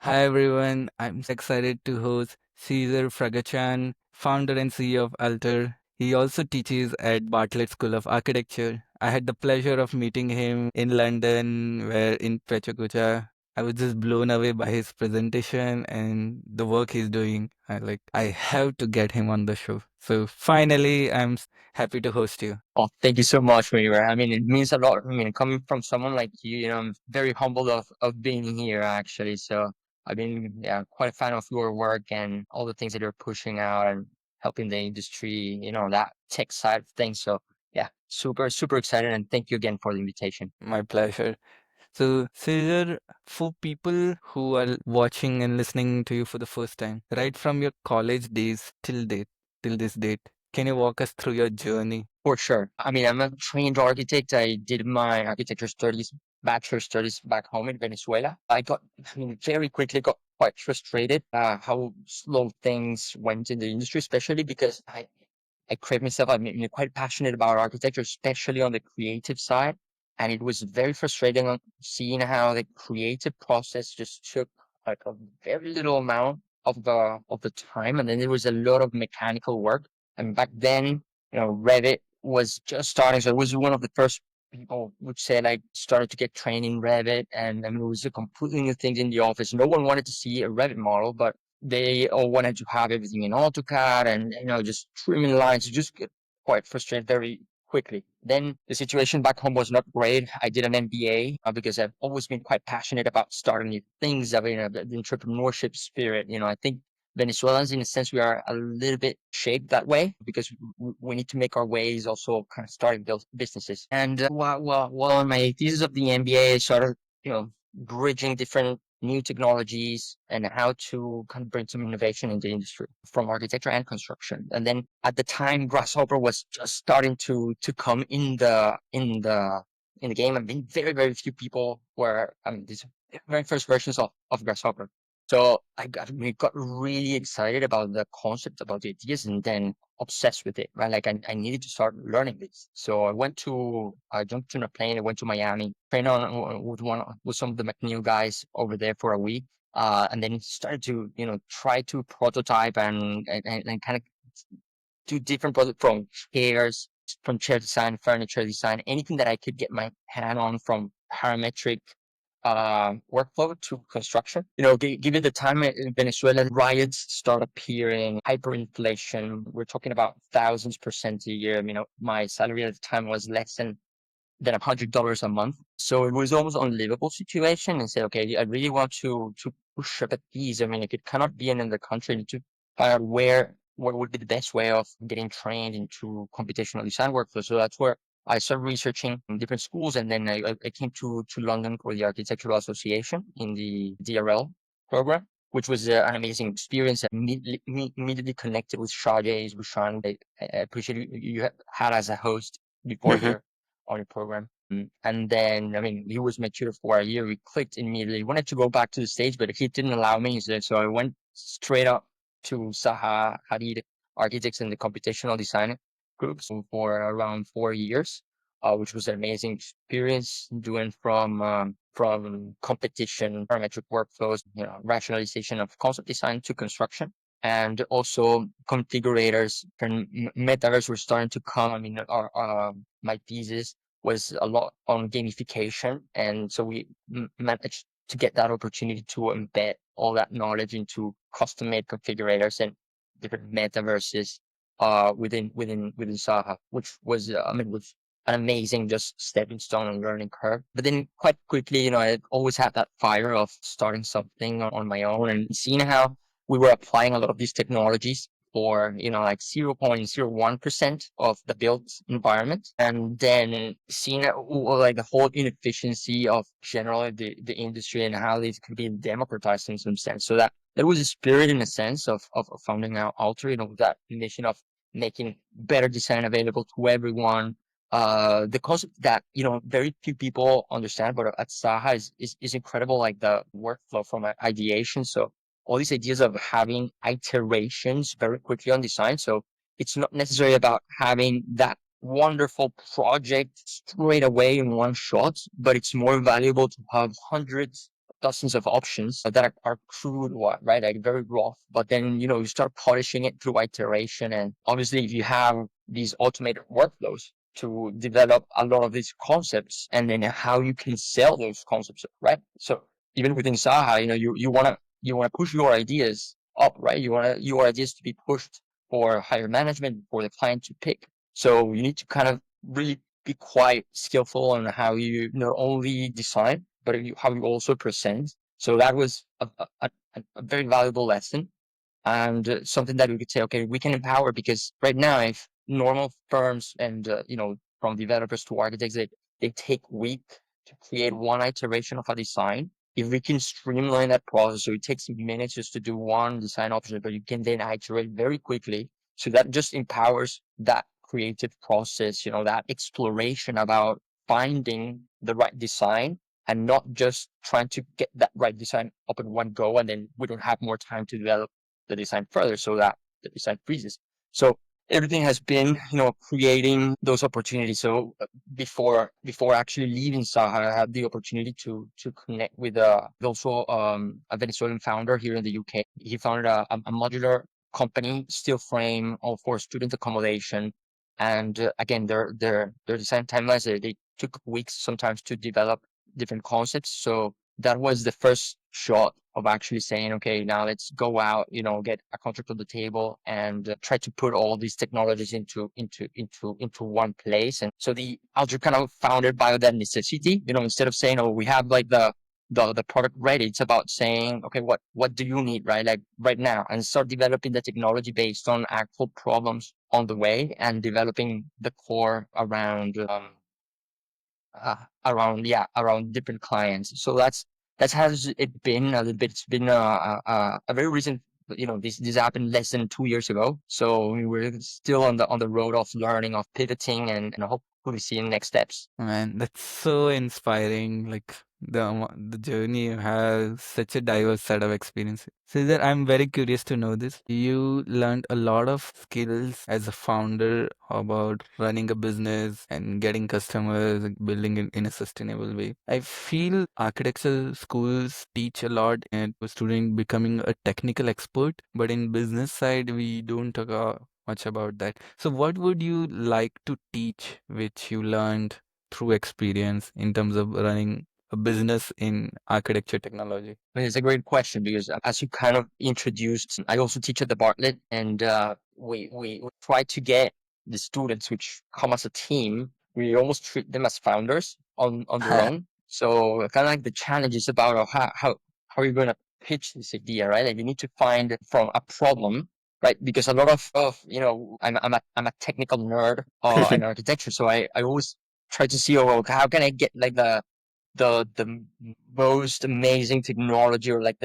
Hi everyone, I'm excited to host Cesar Fragachan, founder and CEO of Alter. He also teaches at Bartlett School of Architecture. I had the pleasure of meeting him in London, where in Pechakucha. I was just blown away by his presentation and the work he's doing. I have to get him on the show. So finally, happy to host you. Oh, thank you so much, River. I mean, it means a lot. I mean, coming from someone like you, I'm very humbled of being here, actually. So I've been, yeah, quite a fan of your work and all the things that you're pushing out and helping the industry, that tech side of things. So yeah, super, super excited. And thank you again for the invitation. My pleasure. So, Cesar, for people who are watching and listening to you for the first time, right from your college days till this date, can you walk us through your journey? For sure. I mean, I'm a trained architect. I did my architecture studies, bachelor studies back home in Venezuela. I mean, very quickly got quite frustrated how slow things went in the industry, especially because I crave myself. Quite passionate about architecture, especially on the creative side. And it was very frustrating on seeing how the creative process just took like a very little amount of the time. And then there was a lot of mechanical work. And back then, Revit was just starting. So it was one of the first people would say like started to get trained in Revit. And I mean, it was a completely new thing in the office. No one wanted to see a Revit model, but they all wanted to have everything in AutoCAD and just trimming lines. You just get quite frustrated very quickly. Then the situation back home was not great. I did an MBA because I've always been quite passionate about starting new things. I mean, the entrepreneurship spirit. I think Venezuelans, in a sense, we are a little bit shaped that way because we need to make our ways also kind of starting build businesses. And while on my thesis of the MBA, I started, bridging different new technologies and how to kind of bring some innovation in the industry from architecture and construction. And then at the time, Grasshopper was just starting to come in the game. I mean, very very few people were. I mean, these very first versions of Grasshopper. So we got really excited about the concept, about the ideas, and then obsessed with it, right? Like I needed to start learning this. So I jumped on a plane, I went to Miami, trained on with some of the McNeil guys over there for a week. And then started to, try to prototype and kind of do different projects from chair design, furniture design, anything that I could get my hand on from parametric workflow to construction. Given the time in Venezuela, riots start appearing, hyperinflation. We're talking about thousands% a year. My salary at the time was less than $100 a month. So it was almost unlivable situation and said, okay, I really want to push up at these. I mean, like, it cannot be in the country. I need to find out what would be the best way of getting trained into computational design workflow. So that's where I started researching in different schools, and then I came to London for the Architectural Association in the DRL program, which was an amazing experience. I immediately connected with Shajay, Bushan. I appreciate you had as a host before here on your program. And then, I mean, he was my tutor for a year. We clicked immediately. Wanted to go back to the States, but he didn't allow me. So I went straight up to Saha Hadid Architects and the computational design groups for around 4 years, which was an amazing experience doing from competition, parametric workflows, rationalization of concept design to construction. And also configurators and metaverse were starting to come. I mean, my thesis was a lot on gamification, and so we managed to get that opportunity to embed all that knowledge into custom-made configurators and different metaverses within Saha, which was I mean, was an amazing just stepping stone and learning curve. But then quite quickly, I always had that fire of starting something on my own and seeing how we were applying a lot of these technologies for, like 0.01% of the built environment. And then seeing like the whole inefficiency of generally the industry and how these could be democratized in some sense. So that was a spirit in a sense of founding our Alter, that mission of making better design available to everyone. The concept that, very few people understand, but at Saha is incredible, like the workflow from ideation. So all these ideas of having iterations very quickly on design. So it's not necessarily about having that wonderful project straight away in one shot, but it's more valuable to have hundreds dozens of options that are crude, right? Like very rough. But then, you start polishing it through iteration. And obviously, if you have these automated workflows to develop a lot of these concepts and then how you can sell those concepts, right? So even within Saha, you wanna push your ideas up, right? You want your ideas to be pushed for higher management, for the client to pick. So you need to kind of really be quite skillful on how you not only design, but how you also present. So that was a very valuable lesson, and something that we could say, okay, we can empower, because right now, if normal firms and from developers to architects, they take weeks to create one iteration of a design. If we can streamline that process, so it takes minutes just to do one design option, but you can then iterate very quickly. So that just empowers that creative process, that exploration about finding the right design, and not just trying to get that right design up in one go, and then we don't have more time to develop the design further, so that the design freezes. So everything has been, creating those opportunities. So before actually leaving Saha, I had the opportunity to connect with also a Venezuelan founder here in the UK. He founded a modular company, steel frame, all for student accommodation. And again, their design timelines, they took weeks sometimes to develop different concepts. So that was the first shot of actually saying, okay, now let's go out, get a contract on the table, and try to put all these technologies into one place. And so the Alter kind of founded by that necessity, instead of saying, oh, we have like the product ready. It's about saying, okay, what do you need, right? Like right now, and start developing the technology based on actual problems on the way, and developing the core around different clients. So that's how it been a little bit. It's been a very recent. This happened less than 2 years ago. So we're still on the road of learning, of pivoting, and hopefully seeing next steps. Man, that's so inspiring. Like the journey has such a diverse set of experiences. Cesar, I'm very curious to know this. You learned a lot of skills as a founder about running a business and getting customers, and building it in a sustainable way. I feel architecture schools teach a lot and a student becoming a technical expert, but in business side we don't talk much about that. So, what would you like to teach which you learned through experience in terms of running a business in architecture technology? I mean, it's a great question, because as you kind of introduced, I also teach at the Bartlett, and we try to get the students which come as a team. We almost treat them as founders on their own. So kind of like the challenge is about how you're going to pitch this idea, right? Like you need to find from a problem, right? Because a lot I'm a technical nerd in architecture, so I always try to see, oh, well, how can I get like the most amazing technology, or like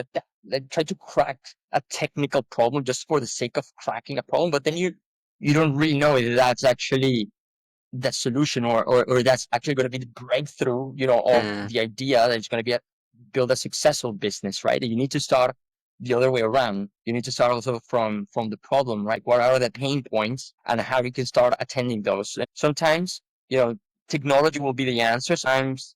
try to crack a technical problem just for the sake of cracking a problem, but then you don't really know if that's actually the solution, or that's actually going to be the breakthrough, of the idea that's going to build a successful business, right? And you need to start the other way around. You need to start also from the problem, right? What are the pain points, and how you can start attending those. Sometimes, technology will be the answer. Sometimes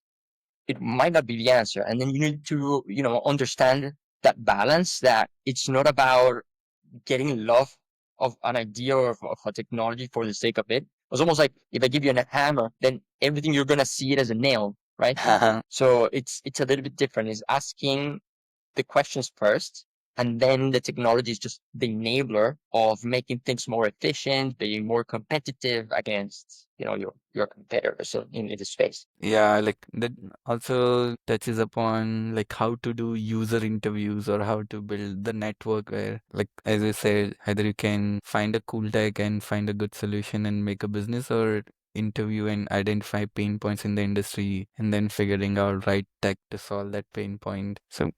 it might not be the answer. And then you need to, understand that balance, that it's not about getting love of an idea, or of a technology for the sake of it. It's almost like if I give you a hammer, then everything you're going to see it as a nail, right? So it's a little bit different. It's asking the questions first, and then the technology is just the enabler of making things more efficient, being more competitive against, your competitors in the space. Yeah, like that also touches upon like how to do user interviews or how to build the network where, like as I said, either you can find a cool tech and find a good solution and make a business, or interview and identify pain points in the industry and then figuring out right tech to solve that pain point. So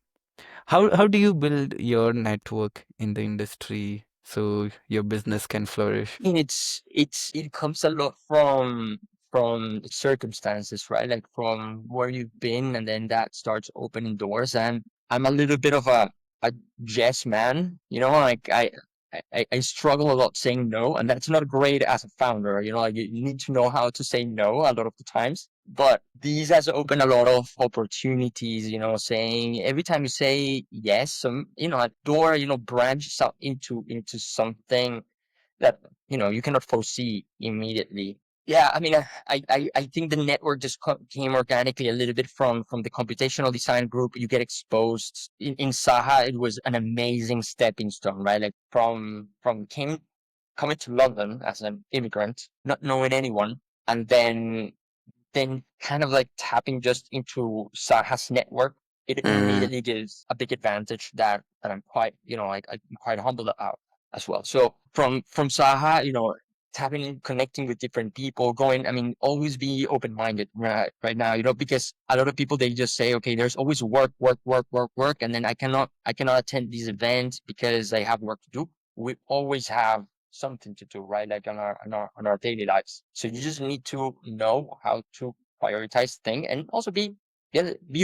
how do you build your network in the industry so your business can flourish? I mean, it comes a lot from the circumstances, right? Like from where you've been, and then that starts opening doors. And I'm a little bit of a yes man, like I struggle a lot saying no, and that's not great as a founder. Like you need to know how to say no a lot of the times. But these has opened a lot of opportunities. Saying every time you say yes, a door, branches out into something that you cannot foresee immediately. Yeah, I mean, I think the network just came organically a little bit from the computational design group. You get exposed in Saha. It was an amazing stepping stone, right? Like from came coming to London as an immigrant, not knowing anyone, and then kind of like tapping just into Saha's network, it immediately gives a big advantage that I'm quite, like I'm quite humbled about as well. So from Saha, tapping in, connecting with different people, going, I mean, always be open minded right now, because a lot of people they just say, okay, there's always work, work, work, work, work, and then I cannot attend these events because I have work to do. We always have something to do, right? Like on our daily lives. So you just need to know how to prioritize thing and also be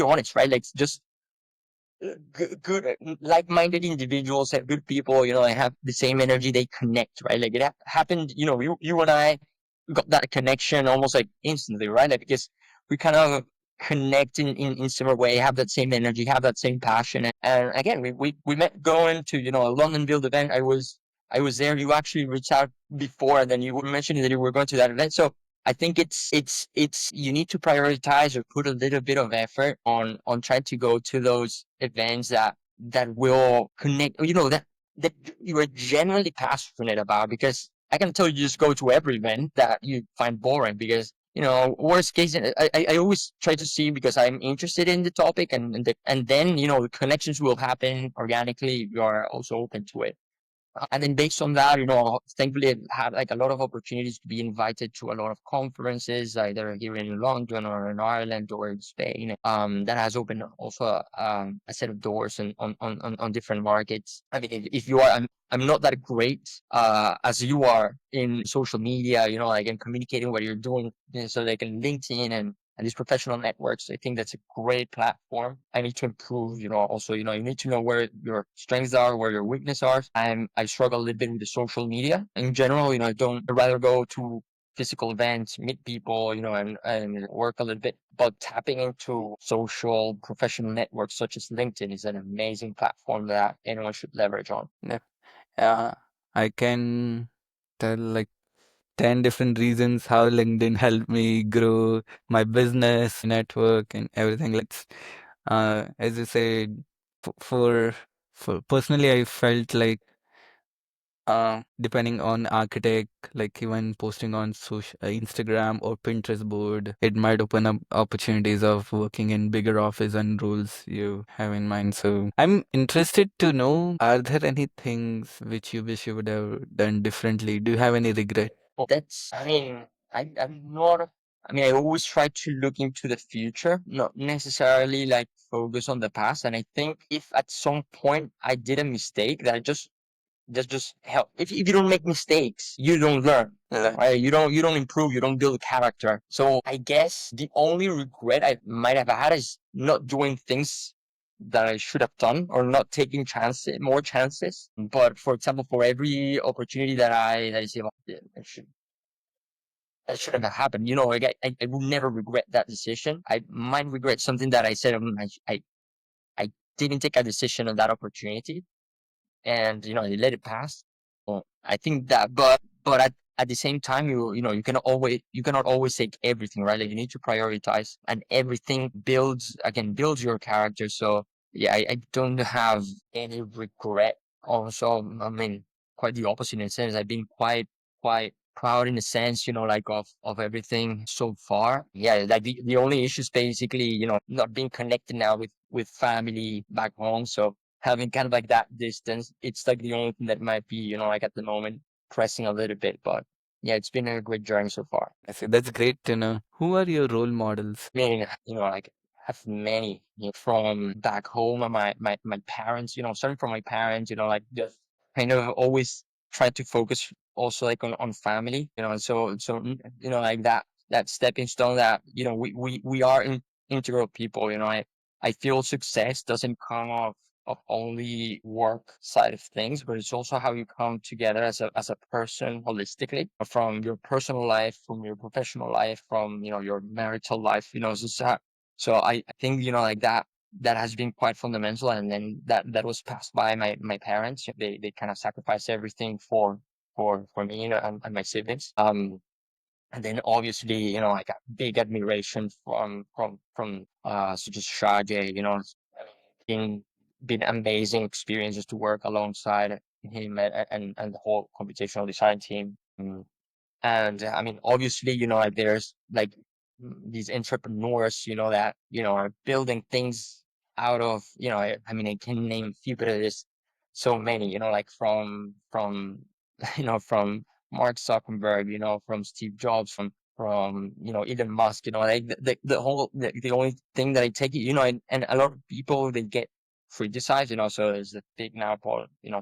honest, right? Like just good like-minded individuals and good people, they have the same energy, they connect, right? Like it happened, you and I got that connection almost like instantly, right? Like because we kind of connect in similar way, have that same energy, have that same passion. And again, we met going to, a London Build event. I was there. You actually reached out before, and then you were mentioning that you were going to that event. So I think it's you need to prioritize or put a little bit of effort on trying to go to those events that will connect, that you are genuinely passionate about. Because I can tell you just go to every event that you find boring because worst case, I always try to see because I'm interested in the topic and then the connections will happen organically if you are also open to it. And then based on that, thankfully I've had like a lot of opportunities to be invited to a lot of conferences, either here in London or in Ireland or in Spain. That has opened also a set of doors on different markets. I mean, if you are, I'm not that great as you are in social media, like in communicating what you're doing, so like in LinkedIn and these professional networks. I think that's a great platform. I need to improve, also, you need to know where your strengths are, where your weaknesses are. I struggle a little bit with the social media in general. I'd rather go to physical events, meet people, and work a little bit. But tapping into social professional networks such as LinkedIn is an amazing platform that anyone should leverage on. Yeah, I can tell like 10 different reasons how LinkedIn helped me grow my business, my network, and everything. As you said, for personally, I felt like depending on architect, like even posting on social Instagram or Pinterest board, it might open up opportunities of working in bigger office and roles you have in mind. So I'm interested to know, are there any things which you wish you would have done differently? Do you have any regret? I mean, I'm not, I mean, I always try to look into the future, not necessarily like focus on the past. And I think if at some point I did a mistake that I just help. If you don't make mistakes, you don't learn. Right? You don't improve, you don't build character. So I guess the only regret I might have had is not doing things that I should have done or not taking more chances. But for example, for every opportunity that I say, "Oh, yeah, that shouldn't have happened." Like I will never regret that decision. I might regret something that I said. I didn't take a decision on that opportunity, and I let it pass. I think that, but at the same time, you cannot always take everything, right? Like you need to prioritize, and everything builds your character. So yeah, I don't have any regret. Also, I mean, quite the opposite in a sense. I've been quite proud in a sense, like of everything so far. Yeah, like the only issue is basically, not being connected now with family back home. So having kind of like that distance, it's like the only thing that might be, like at the moment pressing a little bit. But yeah, it's been a great journey so far. I see. That's great to know. Who are your role models? I mean, like have many, from back home and my parents, starting from my parents, like just kind of always try to focus also like on family, and so like that stepping stone that, we are integral people, I feel success doesn't come off of only work side of things, but it's also how you come together as a person holistically from your personal life, from your professional life, from your marital life. So I think like that has been quite fundamental, and then that was passed by my parents. They kind of sacrificed everything for me, and my siblings. And then obviously, I got big admiration from such as Shage. Been been amazing experiences to work alongside him and the whole computational design team. And I mean, obviously, like there's like these entrepreneurs, that, are building things out of, I mean, I can name a few, but there's so many, like from, from Mark Zuckerberg, from Steve Jobs, from, Elon Musk, like the only thing that I take, and a lot of people, they get criticized, so there's a big now,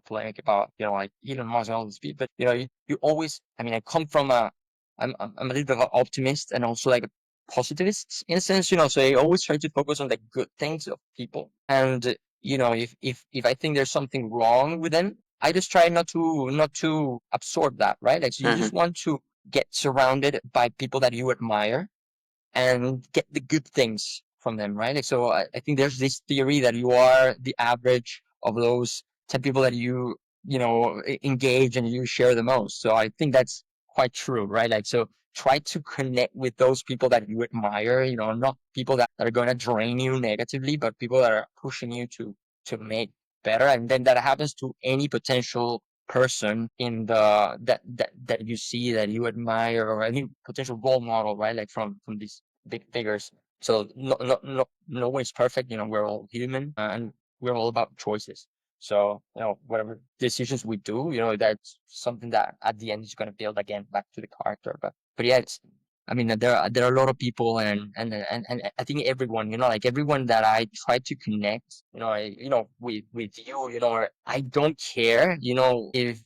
polemic about, like Elon Musk and all these people, but, you always, I mean, I come from I'm a little bit of an optimist and also like a positivist in a sense, so I always try to focus on the good things of people. And, if I think there's something wrong with them, I just try not to absorb that, right? Like, so you just want to get surrounded by people that you admire and get the good things from them, right? Like, so I think there's this theory that you are the average of those 10 people that you engage and you share the most. So I think that's quite true, right? Like, so try to connect with those people that you admire, not people that are going to drain you negatively, but people that are pushing you to make better. And then that happens to any potential person in that you see, that you admire, or any potential role model, right? Like from these big figures. So no one's perfect. We're all human, and we're all about choices. So whatever decisions we do, that's something that at the end is going to build again back to the character. But yeah, I mean, there are a lot of people, and I think everyone, like everyone that I try to connect, with you, I don't care, if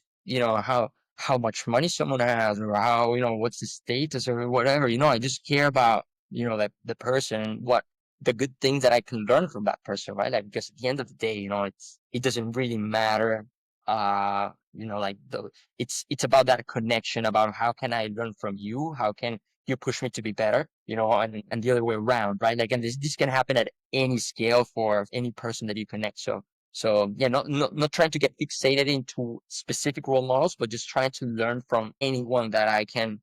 how much money someone has, or how, what's the status or whatever. I just care about, the person, what the good things that I can learn from that person, right? Like, because at the end of the day, it doesn't really matter. Like it's about that connection, about how can I learn from you? How can you push me to be better, and the other way around, right? Like, and this can happen at any scale for any person that you connect. So yeah, not trying to get fixated into specific role models, but just trying to learn from anyone that I can.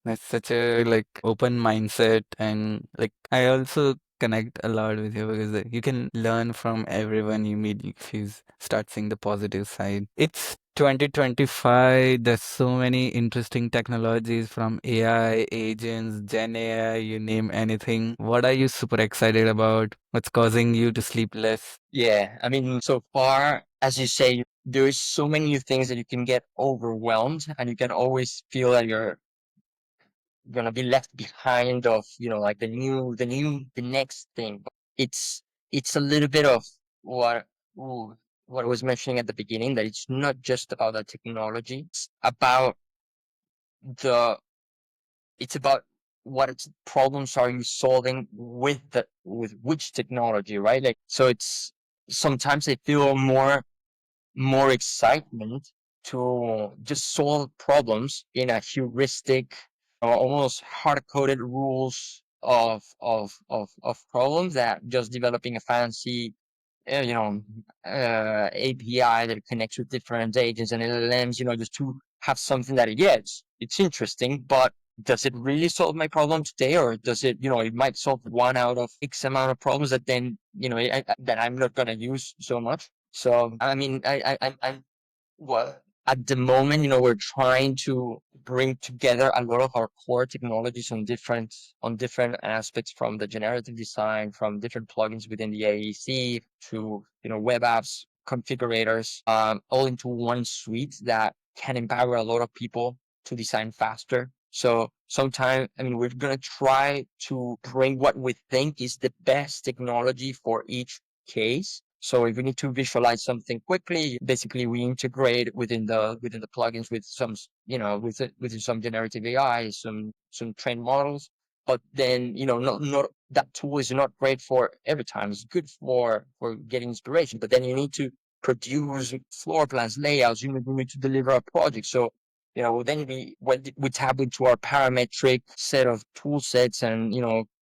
That's such a like open mindset, and like I also connect a lot with you because you can learn from everyone you meet if you start seeing the positive side. It's 2025. There's so many interesting technologies from AI, agents, Gen AI, you name anything. What are you super excited about? What's causing you to sleep less? Yeah, I mean, so far, as you say, there's so many new things that you can get overwhelmed, and you can always feel that you're gonna be left behind of, like the next thing. But it's a little bit of what ooh, what I was mentioning at the beginning, that it's not just about the technology. The it's about what problems are you solving with which technology, right? Like, so it's sometimes I feel more excitement to just solve problems in a heuristic or almost hard-coded rules of problems, that just developing a fancy uh, you know API that connects with different agents and LLMs, just to have something that, yes, it's interesting, but does it really solve my problem today? Or does it, it might solve one out of X amount of problems that then, that I'm not going to use so much. So, I mean, I'm well, at the moment, we're trying to bring together a lot of our core technologies on different aspects, from the generative design, from different plugins within the AEC to, web apps, configurators, all into one suite that can empower a lot of people to design faster. So sometime, I mean, we're gonna try to bring what we think is the best technology for each case. So if we need to visualize something quickly, basically we integrate within the plugins with some, within some generative AI, some trained models, but then, not that tool is not great for every time. It's good for getting inspiration, but then you need to produce floor plans, layouts. You need to deliver a project. So, then we tap into our parametric set of tool sets and,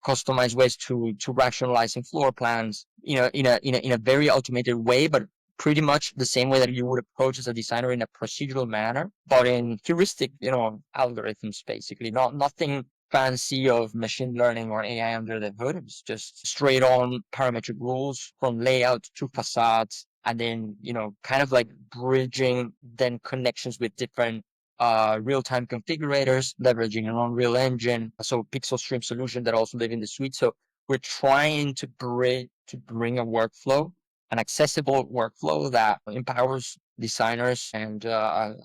customized ways to rationalizing floor plans, in a very automated way, but pretty much the same way that you would approach as a designer in a procedural manner, but in heuristic, algorithms, basically. Nothing fancy of machine learning or AI under the hood. It's just straight on parametric rules from layout to facades, and then, kind of like bridging then connections with different real-time configurators, leveraging an Unreal Engine, so pixel stream solution that also live in the suite. So we're trying to bring a workflow, an accessible workflow that empowers designers and around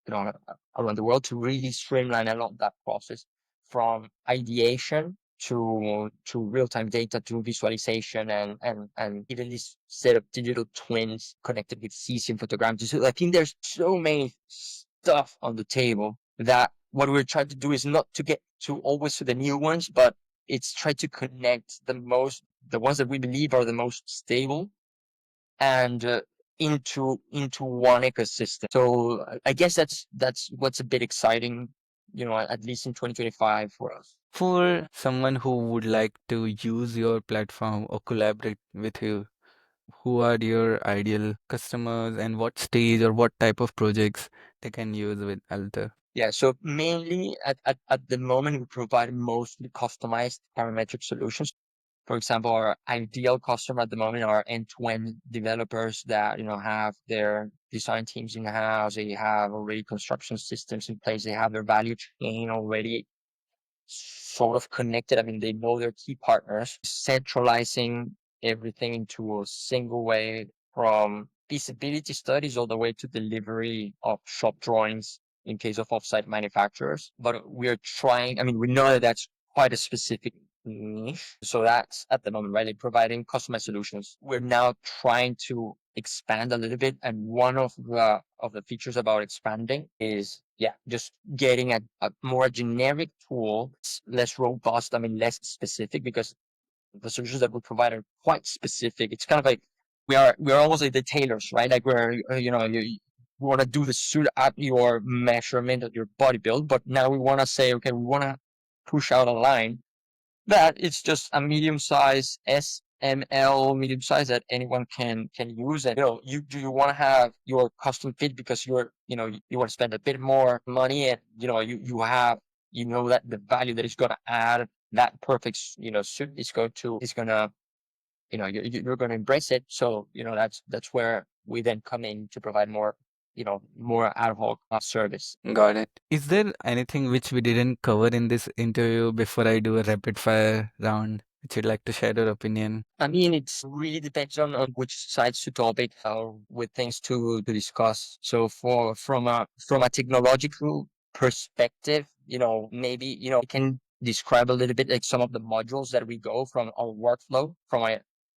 the world to really streamline a lot of that process, from ideation to real-time data to visualization, and even this set of digital twins connected with cesium photogrammetry. So I think there's so many stuff on the table that what we're trying to do is not to get to always to the new ones, but it's try to connect the ones that we believe are the most stable, and into one ecosystem. So I guess that's what's a bit exciting, at least in 2025 for us. For someone who would like to use your platform or collaborate with you, who are your ideal customers and what stage or what type of projects they can use with Alter? Yeah, so mainly at the moment, we provide mostly customized parametric solutions. For example, our ideal customer at the moment are end-to-end developers that, have their design teams in house. They have already construction systems in place. They have their value chain already sort of connected. I mean, they know their key partners, centralizing everything into a single way, from feasibility studies all the way to delivery of shop drawings in case of offsite manufacturers. But we're trying, I mean, we know that that's quite a specific niche. So that's at the moment, right? Like providing customized solutions. We're now trying to expand a little bit. And one of the features about expanding is, yeah, just getting a more generic tool, less robust, I mean, less specific, because the solutions that we provide are quite specific. It's kind of like we are almost like the tailors, right? Like we're, you want to do the suit at your measurement of your body build, but now we want to say, okay, we want to push out a line that it's just a medium size SML, medium size, that anyone can use. And, you want to have your custom fit because you want to spend a bit more money, and, you know that the value that is going to add that perfect suit is going to you're going to embrace it. So, that's where we then come in to provide more ad hoc service. Got it. Is there anything which we didn't cover in this interview before I do a rapid fire round, which you'd like to share your opinion? I mean, it's really depends on which sides to topic or with things to discuss. So from a technological perspective, maybe, I can describe a little bit like some of the modules that we go from our workflow,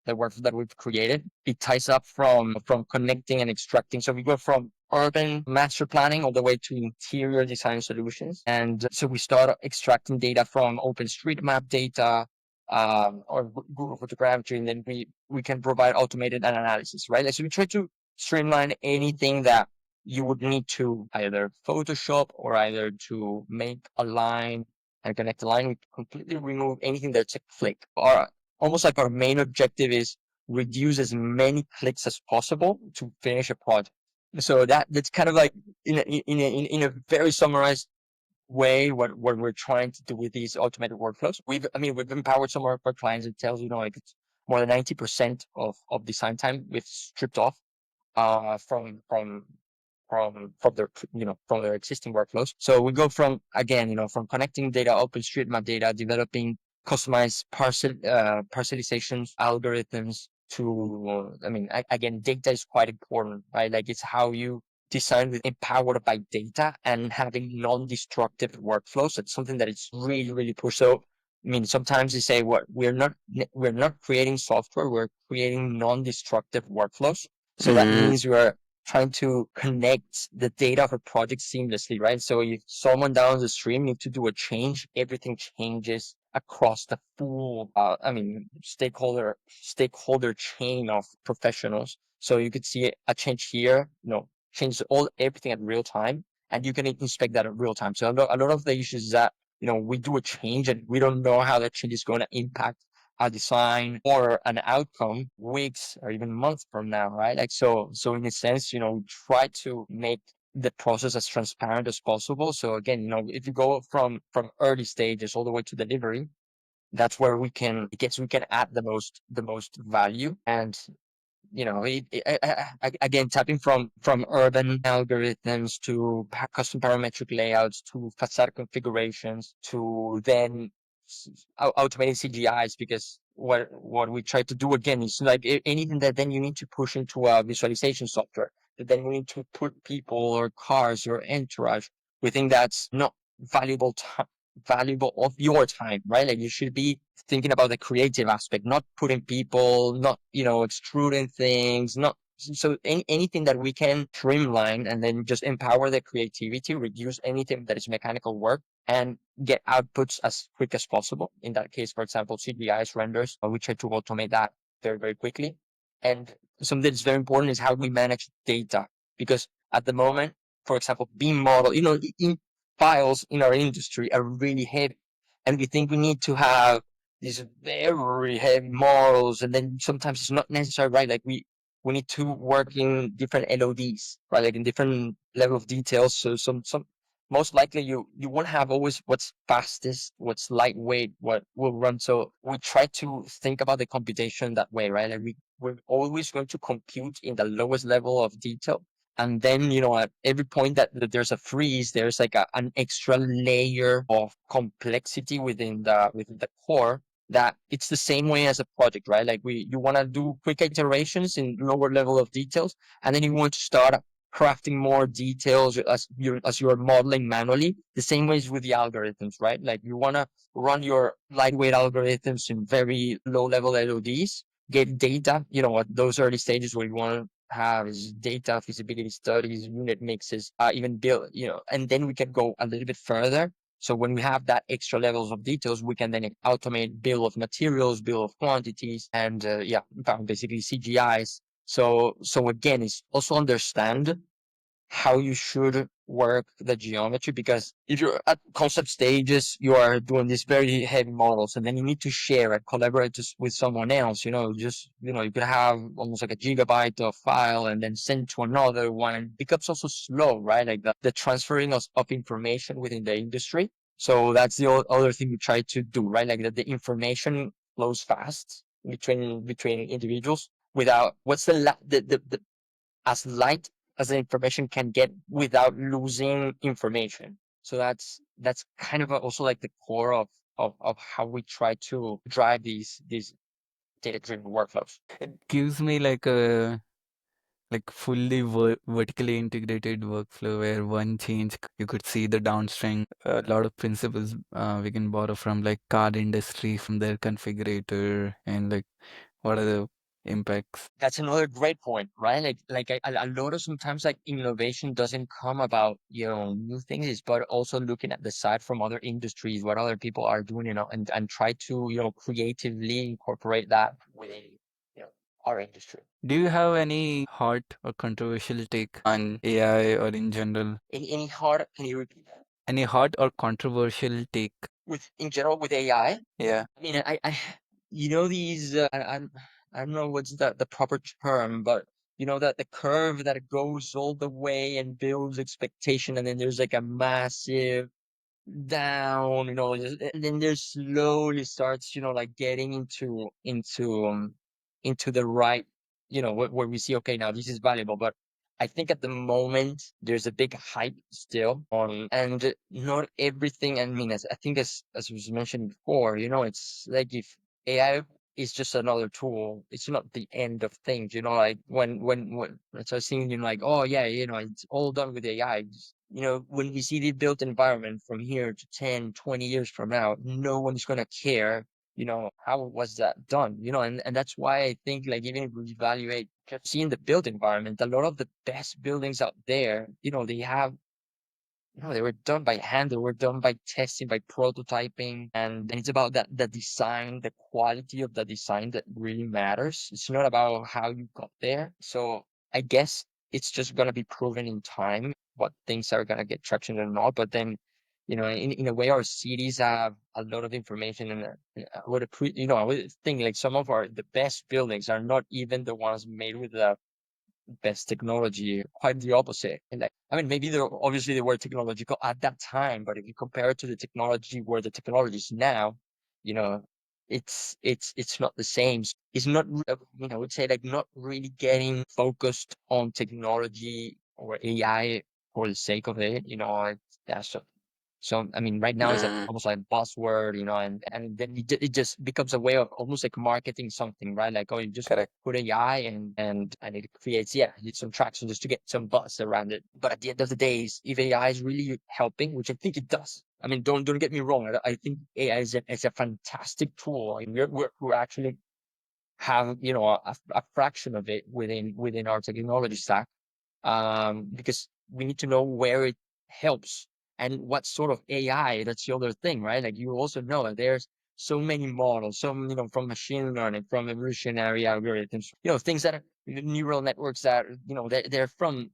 the workflow that we've created. It ties up from connecting and extracting. So we go from urban master planning all the way to interior design solutions. And so we start extracting data from OpenStreetMap data, or Google Photogrammetry, and then we can provide automated analysis, right? Like, so we try to streamline anything that you would need to either Photoshop or either to make a line and connect a line. We completely remove anything that's a click. Or almost like our main objective is reduce as many clicks as possible to finish a project. So that's kind of like in a very summarized way what we're trying to do with these automated workflows. We've empowered some of our clients. It tells, like, it's more than 90% of design time we've stripped off from their existing workflows. So we go from, again, from connecting data, OpenStreetMap data, developing customized parcelizations algorithms to, again, data is quite important, right? Like, it's how you design with empowered by data and having non-destructive workflows. That's something that is really, really pushed. So, sometimes they say, what we're not creating software, we're creating non-destructive workflows. So that means trying to connect the data of a project seamlessly, right? So if someone down the stream needs to do a change, everything changes across the full, stakeholder chain of professionals. So you could see a change here, change everything at real time, and you can inspect that at real time. So a lot of the issues is that, we do a change and we don't know how that change is going to impact a design or an outcome weeks or even months from now, right? Like, so in a sense, we try to make the process as transparent as possible. So again, if you go from early stages all the way to delivery, that's where I guess we can add the most value. And again, tapping from urban algorithms to custom parametric layouts to facade configurations to then automating CGIs, because what we try to do again is like anything that then you need to push into a visualization software, that then we need to put people or cars or entourage. We think that's not valuable time, valuable of your time, right? Like, you should be thinking about the creative aspect, not putting people, not, extruding things, not so anything that we can streamline and then just empower the creativity, reduce anything that is mechanical work, and get outputs as quick as possible. In that case, for example, CGI's renders, we try to automate that very, very quickly. And something that's very important is how we manage data, because at the moment, for example, beam model, files in our industry are really heavy, and we think we need to have these very heavy models, and then sometimes it's not necessary, right? Like, we need to work in different LODs, right? Like in different level of details. So some most likely you won't have always what's fastest, what's lightweight, what will run. So we try to think about the computation that way, right? Like, we're always going to compute in the lowest level of detail. And then, at every point that there's a freeze, there's like an extra layer of complexity within the core, that it's the same way as a project, right? Like, you want to do quick iterations in lower level of details, and then you want to start crafting more details as you're modeling manually. The same way is with the algorithms, right? Like, you want to run your lightweight algorithms in very low level LODs, get data, at those early stages where you want to have is data, feasibility studies, unit mixes, even build, and then we can go a little bit further. So when we have that extra levels of details, we can then automate bill of materials, bill of quantities, and basically CGIs. So again, it's also understand how you should work the geometry, because if you're at concept stages, you are doing these very heavy models, and then you need to share and collaborate with someone else. You could have almost like a gigabyte of file and then send to another one, and it becomes also slow, right? Like the transferring of information within the industry. So that's the other thing we try to do, right? Like that the information flows fast between individuals without what's the as light as the information can get without losing information. So that's kind of also like the core of how we try to drive these data driven workflows. It gives me like a fully vertically integrated workflow where one change you could see the downstream. A lot of principles we can borrow from like car industry from their configurator and like what are the impacts. That's another great point, right? Like a lot of sometimes like innovation doesn't come about new things, but also looking at the side from other industries, what other people are doing, and try to creatively incorporate that within you know our industry. Do you have any hot or controversial take on AI or in general? Any hard? Can you repeat that? Any hot or controversial take? With in general with AI? Yeah. I mean, these. I don't know what's the proper term, but that the curve that goes all the way and builds expectation, and then there's like a massive down, and then there slowly starts, like getting into the right, where we see, okay, now this is valuable. But I think at the moment there's a big hype still on, and not everything. I mean, I think as was mentioned before, it's like if AI is just another tool, it's not the end of things. Like when so I was thinking, like, oh yeah, it's all done with AI. When we see the built environment from here to 10, 20 years from now, no one's going to care how was that done? And that's why I think, like, even if we evaluate just seeing the built environment, a lot of the best buildings out there, they have no, they were done by hand. They were done by testing, by prototyping, and it's about the design, the quality of the design that really matters. It's not about how you got there. So I guess it's just gonna be proven in time what things are gonna get traction or not. But then, in a way, our cities have a lot of information, and I would think like some of our the best buildings are not even the ones made with the best technology, quite the opposite. And like, I mean, maybe they were technological at that time, but if you compare it to the technology where the technology is now, you know, it's not the same. It's not, I would say, like, not really getting focused on technology or AI for the sake of it. That's so, I mean, right now it's almost like buzzword, and then it just becomes a way of almost like marketing something, right? Like, oh, you just Correct. put AI and it creates, yeah, it's some traction just to get some buzz around it. But at the end of the day, if AI is really helping, which I think it does. I mean, don't get me wrong. I think AI is a fantastic tool. I mean, we're actually have, a fraction of it within our technology stack, because we need to know where it helps and what sort of AI. That's the other thing, right? Like, you also know that there's so many models, some, from machine learning, from evolutionary algorithms, things that are neural networks that, they're from,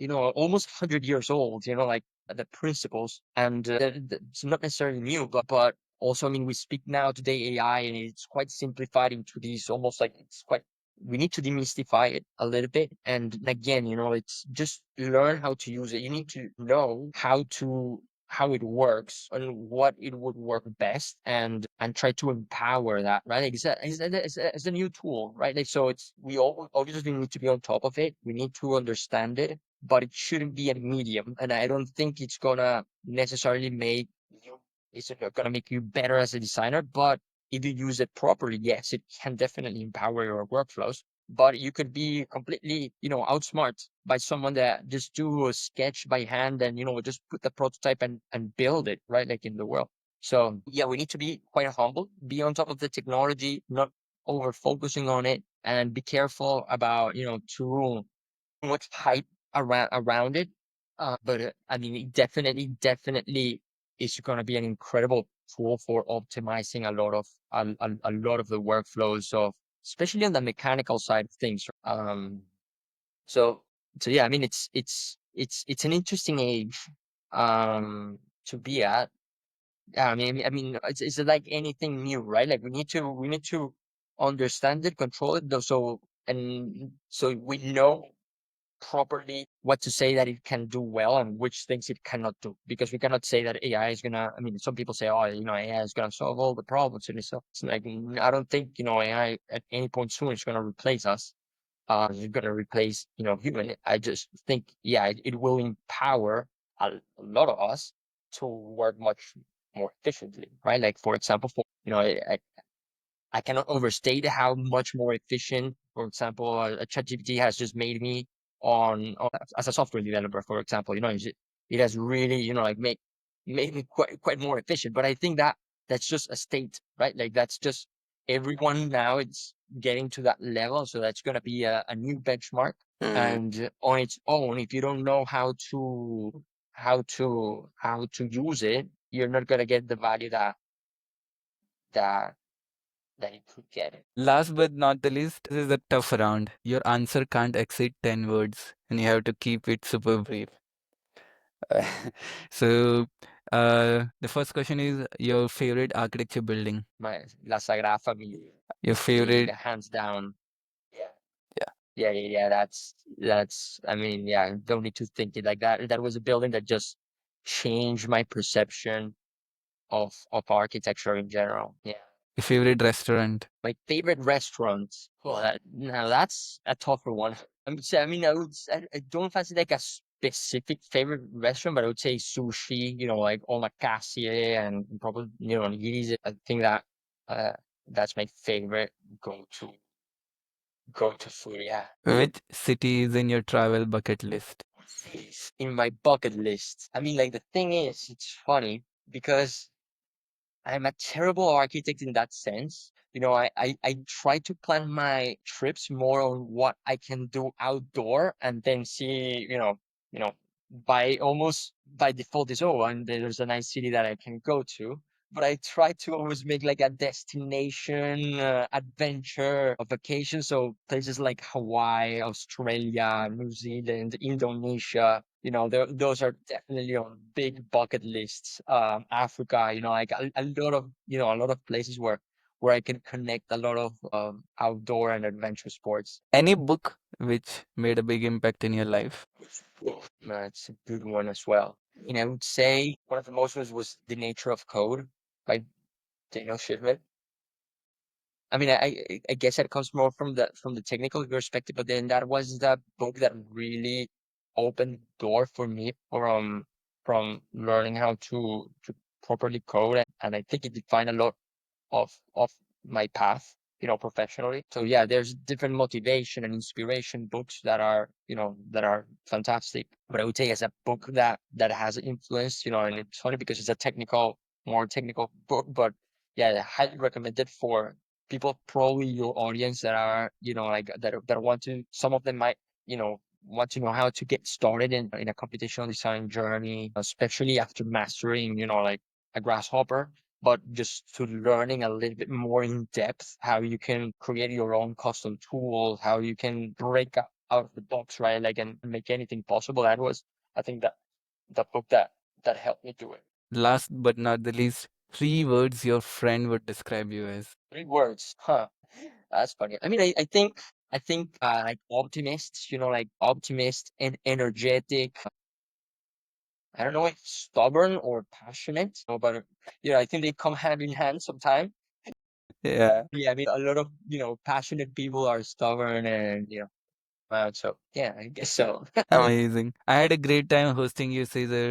almost 100 years old, like the principles, and it's not necessarily new, but also, I mean, we speak now today AI, and it's quite simplified into these almost like it's quite. We need to demystify it a little bit, and again, it's just learn how to use it. You need to know how it works and what it would work best, and try to empower that, right? Like, it's a new tool, right? Like, so it's we all obviously need to be on top of it. We need to understand it, but it shouldn't be a medium. And I don't think it's gonna necessarily make you, it's not gonna make you better as a designer, but if you use it properly, yes, it can definitely empower your workflows. But you could be completely, outsmart by someone that just do a sketch by hand and, just put the prototype and build it, right? Like in the world. So yeah, we need to be quite humble, be on top of the technology, not over focusing on it, and be careful about, too much hype around it. But I mean, it definitely is going to be an incredible tool for optimizing a lot of the workflows of, especially on the mechanical side of things. So so yeah, I mean, it's an interesting age to be at. I mean, it's like anything new, right? Like, we need to understand it, control it, though, so we know properly what to say that it can do well and which things it cannot do. Because we cannot say that AI is gonna. I mean, some people say, oh, AI is gonna solve all the problems, and it's like, I don't think, AI at any point soon is gonna replace us. It's gonna replace, human. I just think, yeah, it will empower a lot of us to work much more efficiently, right? Like, for example, I cannot overstate how much more efficient, for example, a ChatGPT has just made me as a software developer, for example. It has really, like, made me quite more efficient. But I think that that's just a state, right? Like, that's just everyone now. It's getting to that level, so that's gonna be a new benchmark. And on its own, if you don't know how to use it, you're not gonna get the value that that it could get. Last but not the least, this is a tough round. Your answer can't exceed 10 words and you have to keep it super brief. So, the first question is your favorite architecture building. La Sagrada Familia, Your the favorite, hands down. Yeah, yeah. yeah. That's. I mean, yeah. Don't need to think it like that. That was a building that just changed my perception of architecture in general. Yeah. Your favorite restaurant. My favorite restaurant. Well, now that's a tougher one. I mean, I don't fancy like a specific favorite restaurant, but I would say sushi. Like omakase and probably, nigiri. I think that uh, that's my favorite go-to go-to food. Yeah, Which city is in your travel bucket list? in my bucket list. I mean, like, the thing is, it's funny because I'm a terrible architect in that sense. I try to plan my trips more on what I can do outdoor and then see, you know, by almost by default is, oh, and there's a nice city that I can go to. But I try to always make like a destination adventure, a vacation. So places like Hawaii, Australia, New Zealand, Indonesia, those are definitely on big bucket lists. Africa, like a lot of, a lot of places where I can connect a lot of outdoor and adventure sports. Any book which made a big impact in your life? It's a good one as well. I would say one of the most was The Nature of Code by Daniel Shipman. I mean, I guess that comes more from the technical perspective, but then that was the book that really opened the door for me from learning how to properly code, and I think it defined a lot of my path, professionally. So yeah, there's different motivation and inspiration books that are fantastic. But I would say as a book that has influenced, and it's funny because it's a more technical book, but yeah, I highly recommend it for people, probably your audience that are, like that want to. Some of them might, want to know how to get started in a computational design journey, especially after mastering, like a grasshopper, but just to learning a little bit more in depth how you can create your own custom tools, how you can break out of the box, right? Like, and make anything possible. That was, I think, that the book that helped me do it. Last but not the least, three words your friend would describe you as. 3 words, huh? That's funny. I mean, I think like optimist, like optimist and energetic. I don't know if stubborn or passionate, but I think they come hand in hand sometimes. Yeah, Yeah, I mean, a lot of, passionate people are stubborn and, so yeah, I guess so. amazing. I had a great time hosting you, Cesar.